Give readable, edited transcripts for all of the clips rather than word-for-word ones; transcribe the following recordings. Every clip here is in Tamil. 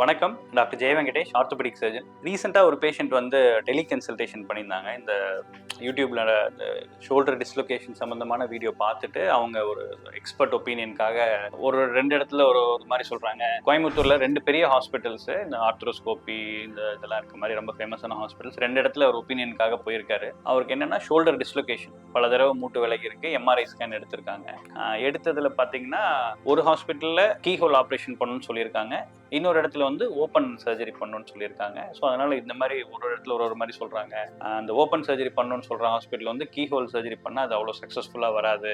வணக்கம். டாக்டர் ஜெய வெங்கடேஷ், ஆர்த்தோபெடிக் சர்ஜன். ரீசெண்டாக ஒரு பேஷண்ட் வந்து டெலி கன்சல்டேஷன் பண்ணியிருந்தாங்க. இந்த யூடியூப்ல இந்த ஷோல்டர் டிஸ்லொகேஷன் சம்மந்தமான வீடியோ பார்த்துட்டு அவங்க ஒரு எக்ஸ்பர்ட் ஒப்பீனியனுக்காக ஒரு 2 இடத்துல ஒரு மாதிரி சொல்கிறாங்க. கோயம்புத்தூரில் 2 பெரிய ஹாஸ்பிட்டல்ஸு, இந்த ஆர்த்ரோஸ்கோப்பி இதெல்லாம் இருக்க மாதிரி ரொம்ப ஃபேமஸான ஹாஸ்பிட்டல்ஸ் 2 இடத்துல ஒரு ஒப்பீனியனுக்காக போயிருக்காரு. அவருக்கு என்னென்னா ஷோல்டர் டிஸ்லொகேஷன், பல தடவை மூட்டு விலகி இருக்கு. எம்ஆர்ஐ ஸ்கேன் எடுத்திருக்காங்க. எடுத்ததில் பார்த்தீங்கன்னா ஒரு ஹாஸ்பிட்டலில் கீஹோல் ஆப்ரேஷன் பண்ணணும்னு சொல்லியிருக்காங்க, இன்னொரு இடத்துல வந்து ஓப்பன் சர்ஜரி பண்ணணும்னு சொல்லியிருக்காங்க. ஸோ அதனால இந்த மாதிரி ஒரு இடத்துல ஒரு மாதிரி சொல்கிறாங்க. அந்த ஓப்பன் சர்ஜரி பண்ணணும்னு சொல்கிற ஹாஸ்பிட்டல் வந்து கீஹோல் சர்ஜரி பண்ணால் அது அவ்வளோ சக்ஸஸ்ஃபுல்லாக வராது,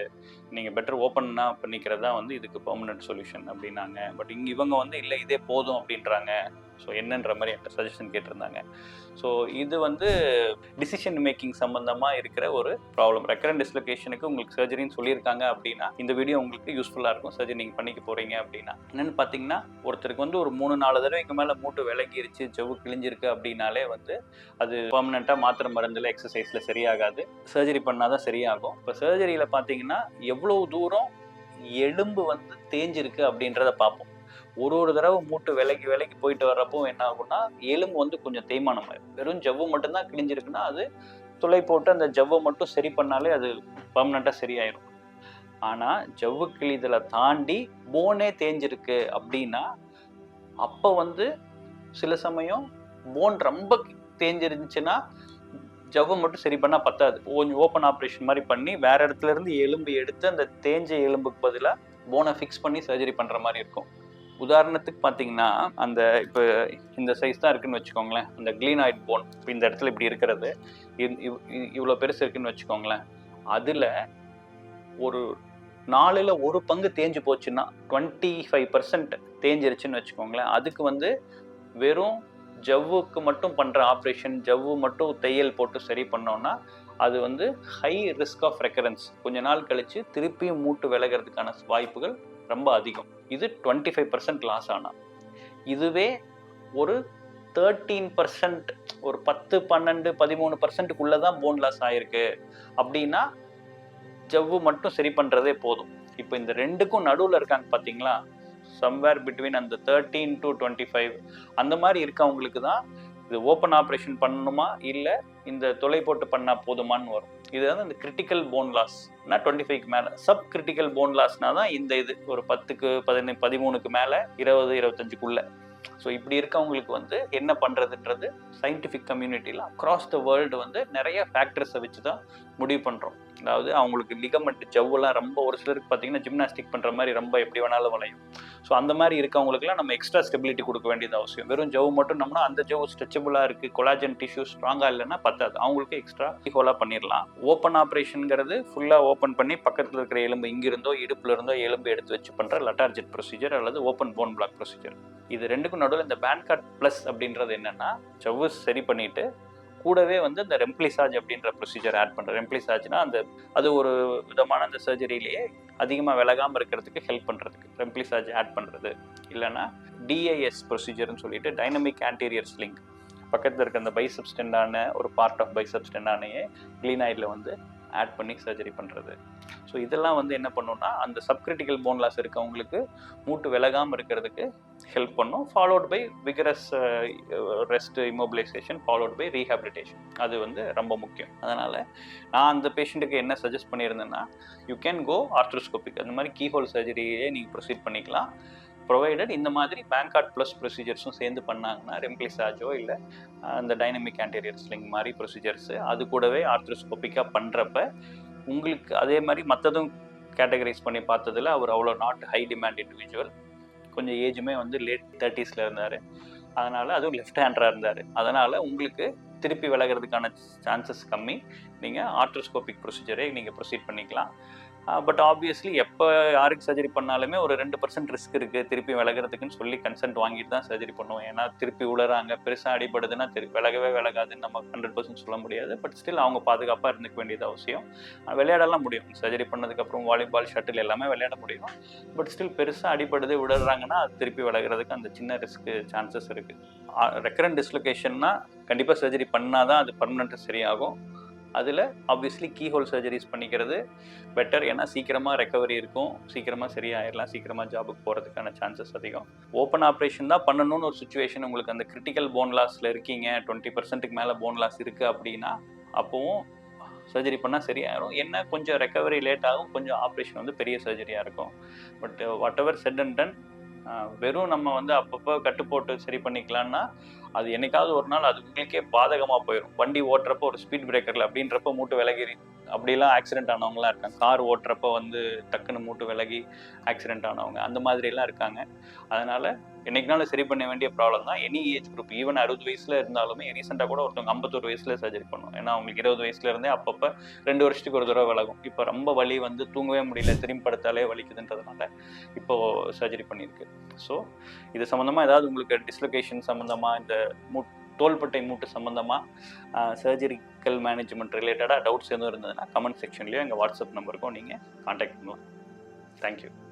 நீங்கள் பெட்டர் ஓப்பன்னா பண்ணிக்கிறது தான் வந்து இதுக்கு பெர்மனன்ட் சொல்யூஷன் அப்படின்னாங்க. பட் இவங்க வந்து இல்லை இதே போதும் அப்படின்றாங்க. ஸோ என்னன்ற மாதிரி என்கிட்ட சஜஷன் கேட்டிருந்தாங்க. ஸோ இது வந்து டிசிஷன் மேக்கிங் சம்மந்தமாக இருக்கிற ஒரு ப்ராப்ளம். ரெக்கரண்ட் டிஸ்லொகேஷனுக்கு உங்களுக்கு சர்ஜரின்னு சொல்லியிருக்காங்க அப்படின்னா இந்த வீடியோ உங்களுக்கு யூஸ்ஃபுல்லாக இருக்கும். சர்ஜரி நீங்கள் பண்ணிக்க போகிறீங்க அப்படின்னா என்னென்னு பார்த்தீங்கன்னா, ஒருத்தருக்கு வந்து ஒரு 3-4 தடவைக்கு மேலே மூட்டு விலகிருச்சு, ஜவ்வு கிழிஞ்சிருக்கு அப்படின்னாலே வந்து அது பெர்மனெண்ட்டாக மாத்திரை மருந்தில் எக்ஸசைஸில் சரியாகாது, சர்ஜரி பண்ணால் தான் சரியாகும். இப்போ சர்ஜரியில் பார்த்தீங்கன்னா எவ்வளோ தூரம் எலும்பு வந்து தேஞ்சிருக்கு அப்படின்றத பார்ப்போம். ஒரு தடவை மூட்டு விலகி போயிட்டு வர்றப்போ என்ன ஆகும்னா எலும்பு வந்து கொஞ்சம் தேய்மானம் ஆயிடும். வெறும் ஜவ்வு மட்டும்தான் கிழிஞ்சிருக்குன்னா அது துளை போட்டு அந்த ஜவ்வை மட்டும் சரி பண்ணாலே அது பர்மனெண்ட்டாக சரியாயிடும். ஆனால் ஜவ்வு கிழிதலை தாண்டி போனே தேஞ்சிருக்கு அப்படின்னா அப்போ வந்து சில சமயம் போன் ரொம்ப தேஞ்சிருந்துச்சுன்னா ஜவ்வு மட்டும் சரி பண்ணால் பத்தாது. கொஞ்சம் ஓப்பன் ஆப்ரேஷன் மாதிரி பண்ணி வேற இடத்துல இருந்து எலும்பு எடுத்து அந்த தேஞ்ச எலும்புக்கு பதிலாக போனை ஃபிக்ஸ் பண்ணி சர்ஜரி பண்ணுற மாதிரி இருக்கும். உதாரணத்துக்கு பார்த்தீங்கன்னா, அந்த இப்போ இந்த சைஸ் தான் இருக்குன்னு வச்சுக்கோங்களேன். அந்த கிளீனாய்ட் போன் இப்போ இந்த இடத்துல இப்படி இருக்கிறது இவ்வளோ பெருசு இருக்குன்னு வச்சுக்கோங்களேன். அதில் ஒரு 4ல் 1 பங்கு தேஞ்சு போச்சுன்னா 25% தேஞ்சிருச்சுன்னு வச்சுக்கோங்களேன். அதுக்கு வந்து வெறும் ஜவ்வுக்கு மட்டும் பண்ணுற ஆப்ரேஷன், ஜவ்வு மட்டும் தையல் போட்டு சரி பண்ணோன்னா அது வந்து ஹை ரிஸ்க் ஆஃப் ரெக்கரன்ஸ். கொஞ்ச நாள் கழித்து திருப்பியும் மூட்டு விலகிறதுக்கான வாய்ப்புகள் ரொம்ப அதிகம். இது 25% லாஸ் ஆனால், இதுவே ஒரு 13%, ஒரு 10, 12, 13%க்குள்ளே தான் போன் லாஸ் ஆகிருக்கு அப்படின்னா ஜவ்வு மட்டும் சரி பண்ணுறதே போதும். இப்போ இந்த ரெண்டுக்கும் நடுவில் இருக்காங்க பார்த்தீங்களா, சம்வேர் பிட்வீன் அந்த 13 to 25 அந்த மாதிரி இருக்கவங்களுக்கு தான் இது ஓப்பன் ஆப்ரேஷன் பண்ணணுமா இல்லை இந்த துளை போட்டு பண்ணால் போதுமான்னு வரும். இது வந்து இந்த கிரிட்டிக்கல் போன் லாஸ்னா 25க்கு மேலே. சப் கிரிட்டிக்கல் போன் லாஸ்னா தான் இந்த இது ஒரு 10க்கு 13க்கு மேலே 20-25க்குள்ள. ஸோ இப்படி இருக்கவங்களுக்கு வந்து என்ன பண்ணுறதுன்றது சயின்டிஃபிக் கம்யூனிட்டியில் அக்ராஸ் த வேர்ல்டு வந்து நிறைய ஃபேக்டர்ஸை வச்சு தான் முடிவு பண்ணுறோம். அதாவது அவங்களுக்கு லிகமெண்ட் ஜவ்வுலாம் ரொம்ப ஒரு சிலருக்கு பார்த்தீங்கன்னா ஜிம்னாஸ்டிக் பண்ணுற மாதிரி ரொம்ப எப்படி வேணாலும் வளையும். ஸோ அந்த மாதிரி இருக்கவங்களுக்குலாம் நம்ம எக்ஸ்ட்ரா ஸ்டெபிலிட்டி கொடுக்க வேண்டியது அவசியம். வெறும் ஜவ்வு மட்டும் நம்மனா அந்த ஜவ்வு ஸ்ட்ரெச்சபிளாக இருக்குது, கொலாஜன் டிஷ்யூ ஸ்ட்ராங்காக இல்லைன்னா பத்தாது. அவங்களுக்கு எக்ஸ்ட்ரா ஹோலாக பண்ணிடலாம். ஓப்பன் ஆப்ரேஷனுங்கிறது ஃபுல்லாக ஓப்பன் பண்ணி பக்கத்தில் இருக்கிற எலும்பு இங்கிருந்தோ இடுப்புல இருந்தோ எலும்பு எடுத்து வச்சு பண்ணுற லட்டார்ஜெட் ப்ரொசீஜர் அல்லது ஓப்பன் போன் பிளாக் ப்ரொசீஜர். இது ரெண்டுக்கும் நடுவில் இந்த பேன்கார்ட் ப்ளஸ் அப்படின்றது என்னென்னா, ஜவ்வு சரி பண்ணிவிட்டு கூடவே வந்து இந்த ரெம்ப்ளிசாஜ் அப்படின்ற ப்ரொசீஜர் ஆட் பண்ணுற. ரெம்ப்ளிசாஜ்னா அது ஒரு விதமான அந்த சர்ஜரியிலேயே அதிகமாக விலகாமல் இருக்கிறதுக்கு ஹெல்ப் பண்ணுறதுக்கு ரெம்ப்ளிசாஜ் ஆட் பண்ணுறது. இல்லைன்னா டிஐஎஸ் ப்ரொசீஜர்னு சொல்லிட்டு டைனமிக் ஆன்டீரியர் ஸ்லிங், பக்கத்தில் இருக்க அந்த பைசப்ஸ் டெண்டான ஒரு பார்ட் ஆஃப் பைசப்ஸ் டெண்டானையே கிளீனாய்டில் வந்து ஆட் பண்ணி சர்ஜரி பண்ணுறது. ஸோ இதெல்லாம் வந்து என்ன பண்ணுன்னா அந்த சப்கிரிட்டிக்கல் போன் லாஸ் இருக்கவங்களுக்கு மூட்டு விலகாமல் இருக்கிறதுக்கு ஹெல்ப் பண்ணும். Followed by vigorous rest immobilisation followed by rehabilitation. அது வந்து ரொம்ப முக்கியம். அதனால் நான் அந்த பேஷண்ட்டுக்கு என்ன சஜஸ்ட் பண்ணியிருந்தேன்னா, யூ கேன் கோ ஆர்த்ரோஸ்கோபிக், அந்த மாதிரி கீஹோல் சர்ஜரியே நீங்கள் ப்ரொசீட் பண்ணிக்கலாம். ப்ரொவைடட் இந்த மாதிரி பேன்கார்ட் ப்ளஸ் ப்ரொசீஜர்ஸும் சேர்ந்து பண்ணாங்கன்னா ரெம்ப்ளிசாஜோ இல்லை அந்த டைனமிக் ஆன்டீரியர் ஸ்லிங் மாதிரி ப்ரொசீஜர்ஸு அது கூடவே ஆர்த்ரோஸ்கோபிக்காக பண்ணுறப்ப உங்களுக்கு அதே மாதிரி மற்றதும் கேட்டகரைஸ் பண்ணி பார்த்ததில் அவர் அவ்வளோ நாட் ஹை டிமாண்ட் இண்டிவிஜுவல், கொஞ்சம் ஏஜுமே வந்து லேட் 30ஸ்ல இருந்தார். அதனால் அதுவும் லெஃப்ட் ஹேண்டராக இருந்தார். அதனால் உங்களுக்கு திருப்பி விலகிறதுக்கான சான்சஸ் கம்மி. நீங்கள் ஆர்த்ரோஸ்கோபிக் ப்ரொசீஜரே நீங்கள் ப்ரொசீட் பண்ணிக்கலாம். பட் ஆப்வியஸ்லி எப்போ யாருக்கு சர்ஜரி பண்ணாலுமே ஒரு 2% ரிஸ்க் இருக்குது திருப்பி விலகிறதுக்குன்னு சொல்லி கன்சென்ட் வாங்கிட்டு தான் சர்ஜரி பண்ணுவோம். ஏன்னா திருப்பி விழுறாங்க, பெருசாக அடிபடுதுன்னா விலகவே விலகாதுன்னு நம்ம 100% சொல்ல முடியாது. பட் ஸ்டில் அவங்க பாதுகாப்பாக இருந்துக்க வேண்டியது அவசியம். விளையாடலாம் முடியும், சர்ஜரி பண்ணதுக்கப்புறம் வாலிபால், ஷட்டில் எல்லாமே விளையாட முடியும். பட் ஸ்டில் பெருசாக அடிபடுது விழுறாங்கன்னா அது திருப்பி விலகிறதுக்கு அந்த சின்ன ரிஸ்க்கு சான்சஸ் இருக்குது. ரெக்கரண்ட் டிஸ்லொகேஷன்னா கண்டிப்பாக சர்ஜரி பண்ணால் தான் அது பர்மனெண்ட்டாக சரியாகும். அதில் ஆப்வியஸ்லி கீஹோல் சர்ஜரிஸ் பண்ணிக்கிறது பெட்டர். ஏன்னா சீக்கிரமாக ரெக்கவரி இருக்கும், சீக்கிரமாக சரியாயிடலாம், சீக்கிரமாக ஜாபுக்கு போகிறதுக்கான சான்சஸ் அதிகம். ஓப்பன் ஆப்ரேஷன் தான் பண்ணணும்னு ஒரு சுச்சுவேஷன், உங்களுக்கு அந்த கிரிட்டிக்கல் போன் லாஸில் இருக்கீங்க, 20%க்கு மேலே போன் லாஸ் இருக்குது அப்படின்னா அப்போவும் சர்ஜரி பண்ணால் சரியாயிடும். என்ன கொஞ்சம் ரெக்கவரி லேட் ஆகும், கொஞ்சம் ஆப்ரேஷன் வந்து பெரிய சர்ஜரியாக இருக்கும். But what ever said and ton, வெறும் நம்ம வந்து அப்பப்போ கட்டு போட்டு சரி பண்ணிக்கலாம்னா அது என்னைக்காவது ஒரு நாள் அது உங்களுக்கே பாதகமாக போயிடும். வண்டி ஓட்டுறப்போ ஒரு ஸ்பீட் பிரேக்கரில் அப்படின்றப்ப மூட்டு விலகி அப்படிலாம் ஆக்சிடென்ட் ஆனவங்களாம் இருக்காங்க. கார் ஓட்டுறப்போ வந்து டக்குன்னு மூட்டு விலகி ஆக்சிடென்ட் ஆனவங்க அந்த மாதிரிலாம் இருக்காங்க. அதனால் என்னைக்குனாலும் சரி பண்ண வேண்டிய ப்ராப்ளம் தான். எனி ஏஜ் குரூப், ஈவன் 60 வயசில் இருந்தாலுமே ரீசெண்டாக கூட ஒருத்தவங்க 51 வயசில் சர்ஜரி பண்ணும். ஏன்னா அவங்களுக்கு 20 வயசுல இருந்தே அப்பப்போ 2 வருஷத்துக்கு ஒரு தடவை விலகும். இப்போ ரொம்ப வலி வந்து தூங்கவே முடியல, திரும்பி படுத்தாலே வலிக்குதுன்றதுனால இப்போது சர்ஜரி பண்ணியிருக்கு. ஸோ இது சம்மந்தமாக ஏதாவது உங்களுக்கு டிஸ்லொகேஷன் சம்மந்தமாக, இந்த தோள்பட்டை மூட்டு சம்மந்தமாக சர்ஜரிக்கல் மேனேஜ்மெண்ட் ரிலேட்டடாக டவுட்ஸ் எதுவும் இருந்ததுன்னா கமெண்ட் செக்ஷன்லேயும் எங்கள் வாட்ஸ்அப் நம்பருக்கும் நீங்கள் காண்டாக்ட் பண்ணலாம். தேங்க்யூ.